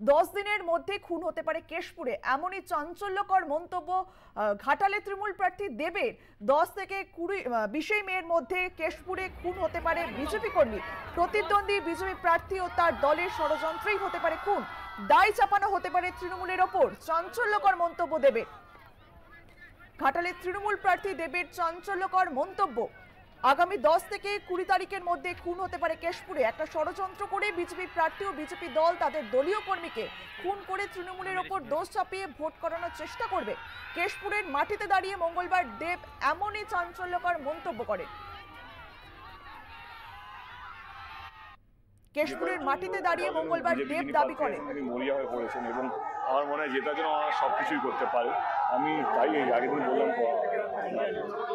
10 দিনের মধ্যে খুন হতে পারে কেশপুরে, এমনই চাঞ্চল্যকর মন্তব্য ঘাটালে তৃণমূল প্রার্থী দেবের। 10 থেকে 20 মের মধ্যে কেশপুরে খুন হতে পারে বিজেপি কর্মী। প্রতিদ্বন্দ্বী বিজেপি প্রার্থী ও তার দলের ষড়যন্ত্রেই হতে পারে খুন। দায় চাপানো হতে পারে তৃণমূলের ওপর। চাঞ্চল্যকর মন্তব্য দেবের। ঘাটালে তৃণমূল প্রার্থী দেবের চাঞ্চল্যকর মন্তব্য। আগামী 10 থেকে 20 তারিখের মধ্যে খুন হতে পারে কেশপুরে। একটা ষড়যন্ত্র করে বিজেপি প্রার্থী ও বিজেপি দল তাদের দলীয় কর্মীকে খুন করে তৃণমূলের ওপর দোষ চাপিয়ে ভোট করানোর চেষ্টা করবে। কেশপুরের মাটিতে দাঁড়িয়ে মঙ্গলবার দেব এমনই চাঞ্চল্যকর মন্তব্য করেন। কেশপুরের মাটিতে দাঁড়িয়ে মঙ্গলবার দেব দাবি করেন, মরিয়া হয়ে পড়েছেন এবং আমার মনে হয় জেতার জন্য ওনারা সবকিছুই করতে পারে। আমি তাই আগের দিন বললাম,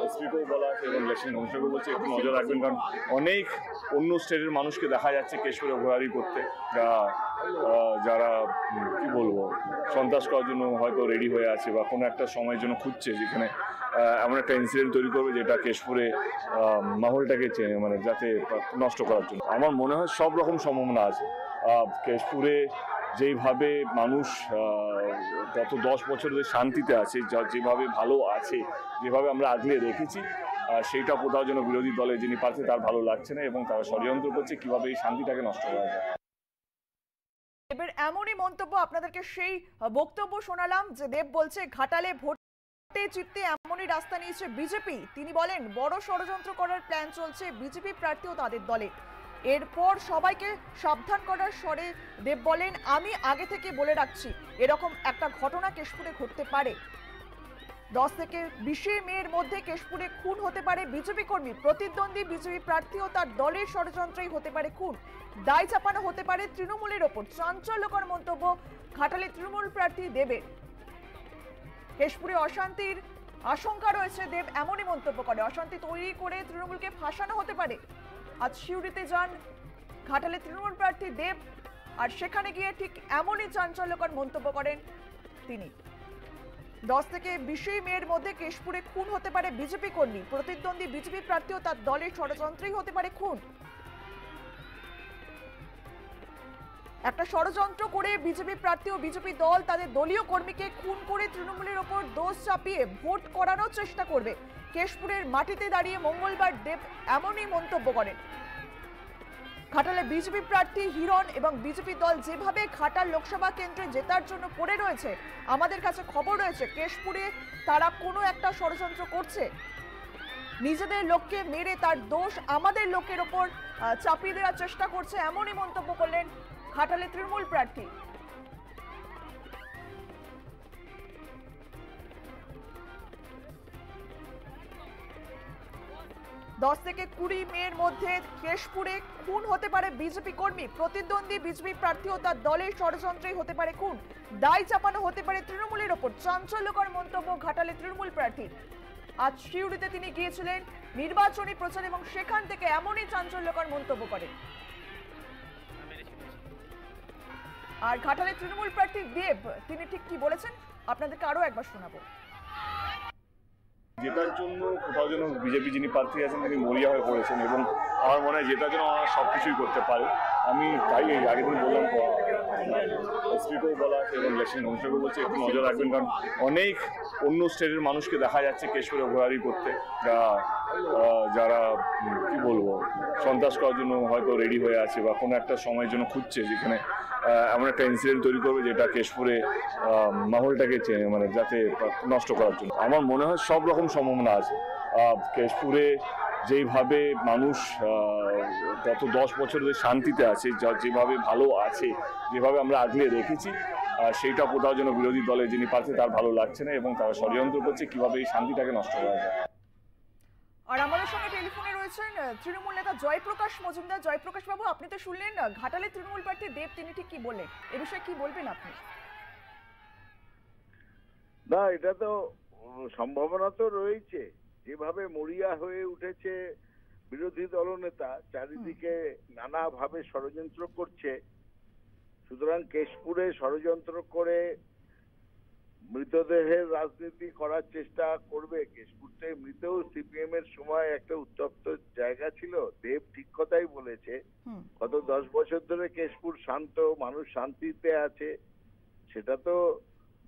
এসপিকেও বলা আছে এবং ইলেকশন কমিশনকেও বলছে একটু নজর রাখবেন, কারণ অনেক অন্য স্টেটের মানুষকে দেখা যাচ্ছে কেশপুরে ঘোরাঘুরি করতে, যারা কি বলবো সন্ত্রাস করার জন্য হয়তো রেডি হয়ে আছে বা কোনো একটা সময়ের জন্য খুঁজছে যেখানে এমন একটা ইনসিডেন্ট তৈরি করবে যেটা কেশপুরে মাহলটাকে মানে যাতে নষ্ট করার জন্য। আমার মনে হয় সব রকম সম্ভাবনা আছে। কেশপুরে যেইভাবে মানুষ গত 10 বছর ধরে শান্তিতে আছে, যেভাবে ভালো আছে, যেভাবে আমরা আগলে রেখেছি, সেইটা কোথাও যেন বিরোধী দলের যিনি প্রার্থী তার ভালো লাগছে না এবং তারা ষড়যন্ত্র করছে কিভাবে এই শান্তিটাকে নষ্ট করা যায়। দেবের এমনই মন্তব্য। আপনাদেরকে সেই বক্তব্য শোনালাম যে দেব বলছে ঘাটালে ভোটে জিততে এমনই রাস্তা নিয়েছে বিজেপি। তিনি বলেন বড় ষড়যন্ত্র করার প্ল্যান চলছে বিজেপি প্রার্থী ও তাদের দলে। এরপর সবাইকে সাবধান করার স্বরে দেব বলেন, আমি আগে থেকে বলে রাখছি এরকম একটা ঘটনা কেশপুরে ঘটতে পারে। 10 থেকে 20 মের মধ্যে কেশপুরে খুন হতে পারে বিজেপি কর্মী। প্রতিদ্বন্দ্বী বিজেপি প্রার্থী ও তার দলের ষড়যন্ত্রেই হতে পারে খুন। দায় চাপানো হতে পারে তৃণমূলের ওপর। চাঞ্চল্যকর মন্তব্য ঘাটালে তৃণমূল প্রার্থী দেবের। কেশপুরে অশান্তির আশঙ্কা রয়েছে, দেব এমনই মন্তব্য করে। অশান্তি তৈরি করে তৃণমূলকে ফাঁসানো হতে পারে। আজ সিউড়িতে যান ঘাটালে তৃণমূল প্রার্থী দেব, আর সেখানে গিয়ে ঠিক এমনই চাঞ্চল্যকর মন্তব্য করেন তিনি। 10 থেকে 20 মের মধ্যে কেশপুরে খুন হতে পারে বিজেপি কর্মী। প্রতিদ্বন্দ্বী বিজেপি প্রার্থী ও তার দলের ষড়যন্ত্রেই হতে পারে খুন। একটা ষড়যন্ত্র করে বিজেপি প্রার্থী ও বিজেপি দল তাদের দলীয় কর্মীকে খুন করে তৃণমূলের ওপর দোষ চাপিয়ে ভোট করানোর চেষ্টা করবে। কেশপুরের মাটিতে দাঁড়িয়ে মঙ্গলবার দেব এমনই মন্তব্য করেন। ঘাটালে বিজেপি প্রার্থী হিরণ এবং বিজেপি দল যেভাবে ঘাটাল লোকসভা কেন্দ্রে জেতার জন্য পড়ে রয়েছে, আমাদের কাছে খবর রয়েছে কেশপুরে তারা কোনো একটা ষড়যন্ত্র করছে। নিজেদের লোককে মেরে তার দোষ আমাদের লোকের ওপর চাপিয়ে দেওয়ার চেষ্টা করছে, এমনই মন্তব্য করলেন ঘাটালে তৃণমূল প্রার্থী। দশ থেকে 20 মের মধ্যে কেশপুরে খুন হতে পারে বিজেপি কর্মী। প্রতিদ্বন্দ্বী বিজেপি প্রার্থী ও তার দলের ষড়যন্ত্রেই হতে পারে খুন। দায় চাপানো হতে পারে তৃণমূলের ওপর। চাঞ্চল্যকর মন্তব্য ঘাটালে তৃণমূল প্রার্থী। আজ সিউড়িতে তিনি গিয়েছিলেন নির্বাচনী প্রচার এবং সেখান থেকে এমনই চাঞ্চল্যকর মন্তব্য করেন। আর ঘাটালে তৃণমূল প্রার্থী দেব তিনি ঠিক কি বলেছেন আপনাদেরকে আরো একবার শোনাবো। জেতার জন্য কোথাও যেন বিজেপি যিনি প্রার্থী আছেন তিনি মরিয়া হয়ে পড়েছেন এবং আমার মনে হয় জেতার জন্য ওনারা সবকিছুই করতে পারে। আমি তাই আগের দিন বললাম, এসপিকেও বলা আছে এবং ইলেকশন কমিশনকেও বলছে একটু নজর রাখবেন, কারণ অনেক অন্য স্টেটের মানুষকে দেখা যাচ্ছে কেশপুরে ঘোরাঘুরি করতে, যারা কি বলবো সন্ত্রাস করার জন্য হয়তো রেডি হয়ে আছে বা কোনো একটা সময়ের জন্য খুঁজছে যেখানে এমন একটা ইনসিডেন্ট তৈরি করবে যেটা কেশপুরে মাহলটাকে মানে যাতে নষ্ট করার জন্য। আমার মনে হয় সব রকম সম্ভাবনা আছে। কেশপুরে যেইভাবে মানুষ গত 10 বছর ধরে শান্তিতে আছে, যেভাবে ভালো আছে, যেভাবে আমরা আগলে রেখেছি, সেইটা কোথাও যেন বিরোধী দলের যিনি প্রার্থী তার ভালো লাগছে না এবং তারা ষড়যন্ত্র করছে কিভাবে এই শান্তিটাকে নষ্ট করা যায়। আর আমাদের সঙ্গে টেলিফোনে রয়েছেন তৃণমূল নেতা জয়প্রকাশ মজুমদার। জয়প্রকাশ বাবু, আপনি তো শুনলেন ঘাটালে তৃণমূল প্রার্থী দেব তিনি ঠিক কি বললেন, এ বিষয়ে কি বলবেন আপনি? না, এটা তো সম্ভাবনা তো রয়েছে। যেভাবে মরিয়া হয়ে উঠেছে বিরোধী দলনেতা, চারিদিকে নানাভাবে ষড়যন্ত্র করছে, সুতরাং কেশপুরে ষড়যন্ত্র করে মৃতদেহের রাজনীতি করার চেষ্টা করবে। কেশপুরতে এমনিতেও সিপিএম এর সময় একটা উত্তপ্ত জায়গা ছিল। দেব ঠিক কথাই বলেছে, গত 10 বছর ধরে কেশপুর শান্ত, মানুষ শান্তিতে আছে। সেটা তো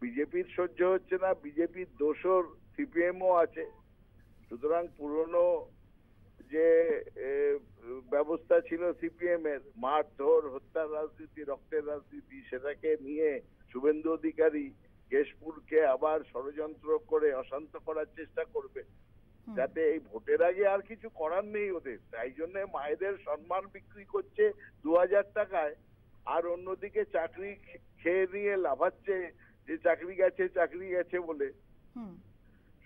বিজেপির সহ্য হচ্ছে না, বিজেপির দোসর সিপিএমও আছে। সুতরাং পুরনো যে ব্যবস্থা ছিল সিপিএম এর, মারধর, হত্যার রাজনীতি, রক্তের রাজনীতি, সেটাকে নিয়ে শুভেন্দু অধিকারী কেশপুরকে আবার ষড়যন্ত্র করে অশান্ত করার চেষ্টা করবে, যাতে এই ভোটের আগে আর কিছু করার নেই ওদের। তাই জন্য মায়েদের সম্মান বিক্রি করছে 2000 টাকায়, আর অন্যদিকে চাকরি খেয়ে নিয়ে লাভাচ্ছে যে চাকরি গেছে বলে।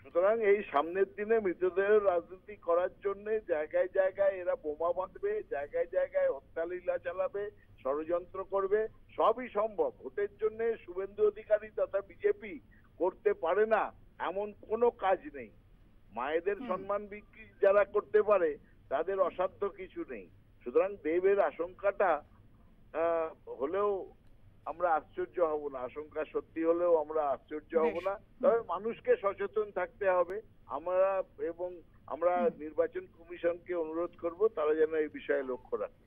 সুতরাং এই সামনের দিনে মৃতদেহ রাজনীতি করার জন্য জায়গায় জায়গায় এরা বোমা বাঁধবে, জায়গায় জায়গায় হত্যালীলা চালাবে, ষড়যন্ত্র করবে। সবই সম্ভব। ভোটের জন্য শুভেন্দু অধিকারী তথা বিজেপি করতে পারে না এমন কোনো কাজ নেই। মায়েদের সম্মান বিক্রি যারা করতে পারে তাদের অসাধ্য কিছু নেই। সুতরাং দেবের আশঙ্কাটা হলেও আমরা আশ্চর্য হব না, আশঙ্কা সত্যি হলেও আমরা আশ্চর্য হব না। তবে মানুষকে সচেতন থাকতে হবে। আমরা নির্বাচন কমিশনকে অনুরোধ করব তারা যেন এই বিষয়ে লক্ষ্য রাখে।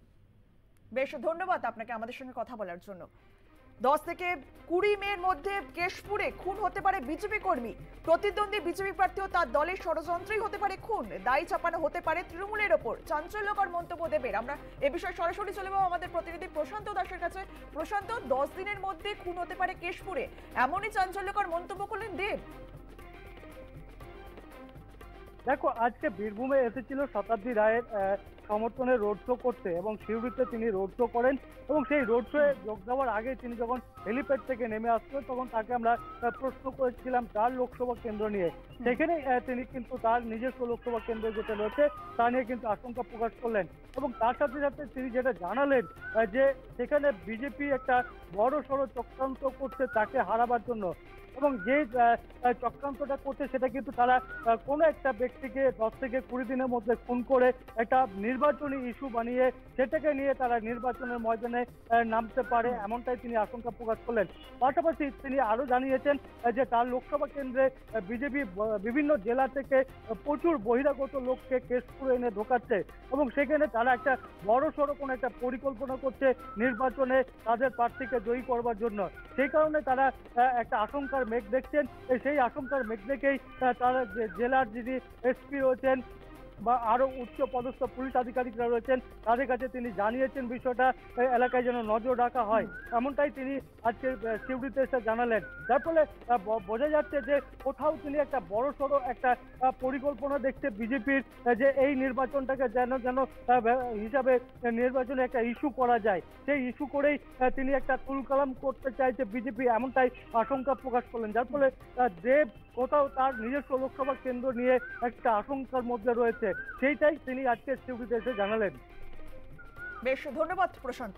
বেশ, ধন্যবাদ আপনাকে আমাদের সঙ্গে কথা বলার জন্য। 10 থেকে 20 মের মধ্যে কেশপুরে খুন হতে পারে বিজেপি কর্মী, প্রতিদ্বন্দ্বী বিজেপি প্রার্থী ও তার দলের ষড়যন্ত্রই হতে পারে খুন, দায় চাপানো হতে পারে তৃণমূলের ওপর, চাঞ্চল্যকর মন্তব্য দেবের। আমরা এ বিষয়ে সরাসরি চলে যাবো আমাদের প্রতিনিধি প্রশান্ত দাসের কাছে। প্রশান্ত, 10 দিনের মধ্যে খুন হতে পারে কেশপুরে, এমনই চাঞ্চল্যকর মন্তব্য করলেন দেব। দেখো, আজকে বীরভূমে এসেছিল শতাব্দী রায়ের সমর্থনে রোড শো করতে, এবং সিউড়িতে তিনি রোড শো করেন। এবং সেই রোড শোয়ে যোগ দেওয়ার আগে তিনি যখন হেলিপ্যাড থেকে নেমে আসছিলেন তখন তাকে আমরা প্রশ্ন করেছিলাম তার লোকসভা কেন্দ্র নিয়ে। সেখানে তিনি কিন্তু তার নিজস্ব লোকসভা কেন্দ্র যেটা রয়েছে তা নিয়ে কিন্তু আশঙ্কা প্রকাশ করলেন, এবং তার সাথে সাথে তিনি যেটা জানালেন যে সেখানে বিজেপি একটা বড় সড়ো চক্রান্ত করছে তাকে হারাবার জন্য, এবং যে চক্রান্তটা করছে সেটা কিন্তু তারা কোনো একটা ব্যক্তিকে 10 থেকে 20 দিনের মধ্যে খুন করে একটা নির্বাচনী ইস্যু বানিয়ে সেটাকে নিয়ে তারা নির্বাচনের ময়দানে নামতে পারে, এমনটাই তিনি আশঙ্কা প্রকাশ করলেন। পাশাপাশি তিনি আরো জানিয়েছেন যে তার লোকসভা কেন্দ্রে বিজেপি বিভিন্ন জেলা থেকে প্রচুর বহিরাগত লোককে কেশপুরে এনে ঢোকাচ্ছে, এবং সেখানে তারা একটা বড় সড়ো কোনো একটা পরিকল্পনা করছে নির্বাচনে তাদের প্রার্থীকে জয়ী করবার জন্য। সেই কারণে তারা একটা আশঙ্কার মেঘ দেখছেন। সেই আশঙ্কার মেঘ দেখেই তারা জেলার যিনি এসপি রয়েছেন বা আরো উচ্চ পদস্থ পুলিশ আধিকারিকরা রয়েছেন তাদের কাছে তিনি জানিয়েছেন বিষয়টা এলাকায় যেন নজর রাখা হয়, এমনটাই তিনি আজকে সিউড়িতে এসে জানালেন। যার ফলে বোঝা যাচ্ছে যে কোথাও তিনি একটা বড় সড়ো একটা পরিকল্পনা দেখছে বিজেপির, যে এই নির্বাচনটাকে যেন হিসাবে নির্বাচনে একটা ইস্যু করা যায়, সেই ইস্যু করেই তিনি একটা তুলকালাম করতে চাইছে বিজেপি, এমনটাই আশঙ্কা প্রকাশ করলেন। যার ফলে দেব কোথাও তার নিজস্ব লোকসভা কেন্দ্র নিয়ে একটা আশঙ্কার মধ্যে রয়েছে, সেইটাই তিনি আজকে সিউড়িতে এসে জানালেন। বেশ, ধন্যবাদ প্রশান্ত।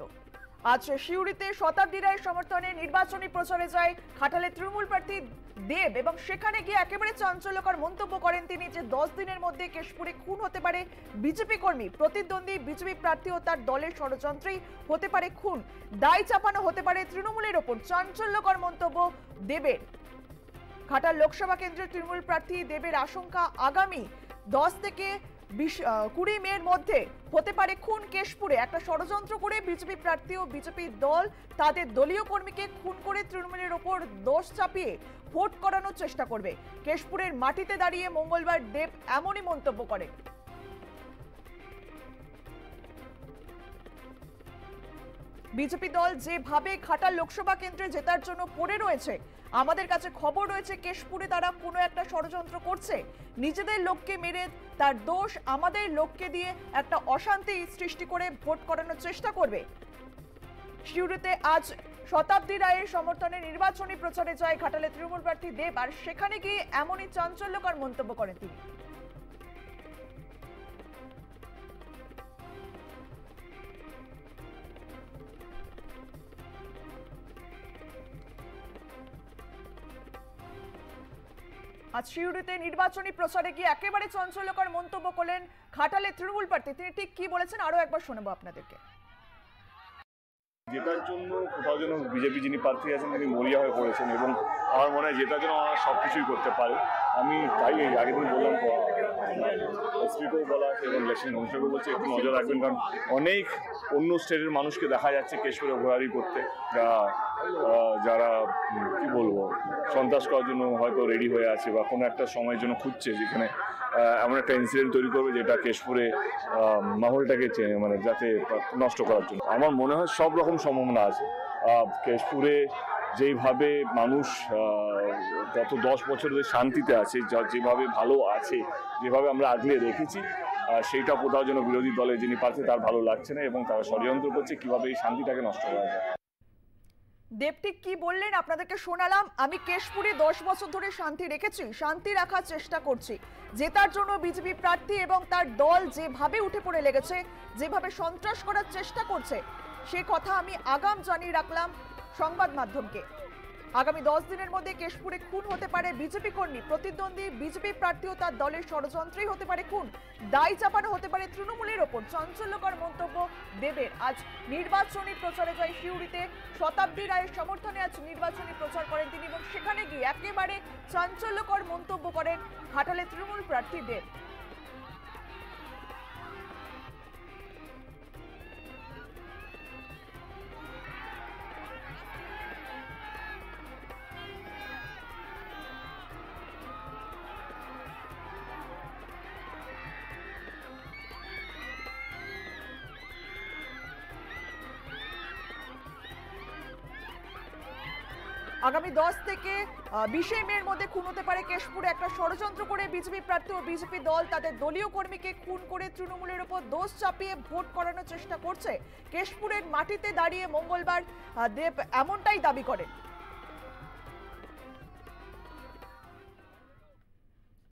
আজ সিউড়িতে শতাব্দী রায়ের সমর্থনে নির্বাচনী প্রচারে যায় ঘাটালের তৃণমূল প্রার্থী দেব, এবং সেখানে গিয়ে একেবারে চাঞ্চল্যকর মন্তব্য করেন তিনি যে 10 দিনের মধ্যে কেশপুরে খুন হতে পারে বিজেপি কর্মী, প্রতিদ্বন্দ্বী বিজেপি প্রার্থী ও তার দলের ষড়যন্ত্রেই হতে পারে খুন, দায় চাপানো হতে পারে তৃণমূলের ওপর, চাঞ্চল্যকর মন্তব্য দেবের। ঘাটাল লোকসভা কেন্দ্রের তৃণমূল প্রার্থী দেবের আশঙ্কা আগামী 10 থেকে 20 মের মধ্যে হতে পারে খুন কেশপুরে। একটা ষড়যন্ত্র করে বিজেপি প্রার্থী ও বিজেপি দল তাদের দলীয় কর্মীকে খুন করে তৃণমূলের ওপর দোষ চাপিয়ে ভোট করানোর চেষ্টা করবে। কেশপুরের মাটিতে দাঁড়িয়ে মঙ্গলবার দেব এমনই মন্তব্য করেন। বিজেপি দল যেভাবে ঘাটাল লোকসভা কেন্দ্রে জেতার জন্য পড়ে রয়েছে, আমাদের কাছে খবর রয়েছে কেশপুরে তারা কোনো একটা ষড়যন্ত্র করছে, নিজেদের লোককে মেরে তার দোষ আমাদের লোককে দিয়ে একটা অশান্তি সৃষ্টি করে ভোট করানোর চেষ্টা করবে। সিউড়িতে আজ শতাব্দী রায়ের সমর্থনে নির্বাচনী প্রচারে যায় ঘাটালের তৃণমূল প্রার্থী দেব, আর সেখানে গিয়ে এমনই চাঞ্চল্যকর মন্তব্য করেন তিনি। আজ সিউড়িতে নির্বাচনী প্রচারে গিয়ে একেবারে চাঞ্চল্যকর মন্তব্য করলেন ঘাটালের তৃণমূল প্রার্থী। তিনি ঠিক কি বলেছেন আরো একবার শোনাবো আপনাদেরকে। জেতার জন্য কোথাও যেন বিজেপি যিনি প্রার্থী আছেন তিনি মরিয়া হয়ে পড়েছেন এবং আমার মনে হয় জেতার জন্য ওনারা সব কিছুই করতে পারে। আমি তাই আগের দিন বললাম, স্পিকারও বলা আছে এবং ইলেকশন কমিশনারও বলছে একটু নজর রাখবেন, কারণ অনেক অন্য স্টেটের মানুষকে দেখা যাচ্ছে কেশপুরে ঘোরাঘুরি করতে, যারা কি বলবো সন্ত্রাস করার জন্য হয়তো রেডি হয়ে আছে বা কোনো একটা সময়ের জন্য খুঁজছে যেখানে এমন একটা ইনসিডেন্ট তৈরি করবে যেটা কেশপুরে মাহলটাকে মানে যাতে নষ্ট করার জন্য। আমার মনে হয় সব রকম সম্ভাবনা আছে। কেশপুরে যেইভাবে মানুষ গত 10 বছর ধরে শান্তিতে আছে, যেভাবে ভালো আছে, যেভাবে আমরা আগলে রেখেছি, সেইটা কোথাও যেন বিরোধী দলে যিনি প্রার্থী তার ভালো লাগছে না এবং তারা ষড়যন্ত্র করছে কিভাবে এই শান্তিটাকে নষ্ট করা যায়। দেবটিক কি বললেন আপনাদেরকে শোনালাম। আমি কেশপুরে 10 বছর ধরে শান্তি রেখেছি, শান্তি রাখার চেষ্টা করছি। জেতার জন্য বিজেপি প্রার্থী এবং তার দল যেভাবে উঠে পড়ে লেগেছে, যেভাবে সন্ত্রাস করার চেষ্টা করছে, সে কথা আমি আগাম জানিয়ে রাখলাম সংবাদ মাধ্যমকে। আগামী 10 দিনের মধ্যে কেশপুরে খুন হতে পারে বিজেপি কর্মী, প্রতিদ্বন্দ্বী বিজেপি প্রার্থী ও তার দলের ষড়যন্ত্রেই হতে পারে খুন, দায় চাপানো হতে পারে তৃণমূলের ওপর। চাঞ্চল্যকর মন্তব্য দেবের। আজ নির্বাচনী প্রচারে যায় সিউড়িতে। শতাব্দী রায়ের সমর্থনে আজ নির্বাচনী প্রচার করেন তিনি এবং সেখানে গিয়ে একেবারে চাঞ্চল্যকর মন্তব্য করেন ঘাটালে তৃণমূল প্রার্থী দেব। আগামী 10 থেকে 20 মের মধ্যে খুন হতে পারে কেশপুরে। একটা ষড়যন্ত্র করে বিজেপি প্রার্থী ও বিজেপি দল তাদের দলীয় কর্মীকে খুন করে তৃণমূলের উপর দোষ চাপিয়ে ভোট করানোর চেষ্টা করছে। কেশপুরের মাটিতে দাঁড়িয়ে মঙ্গলবার দেব এমনটাই দাবি করেন।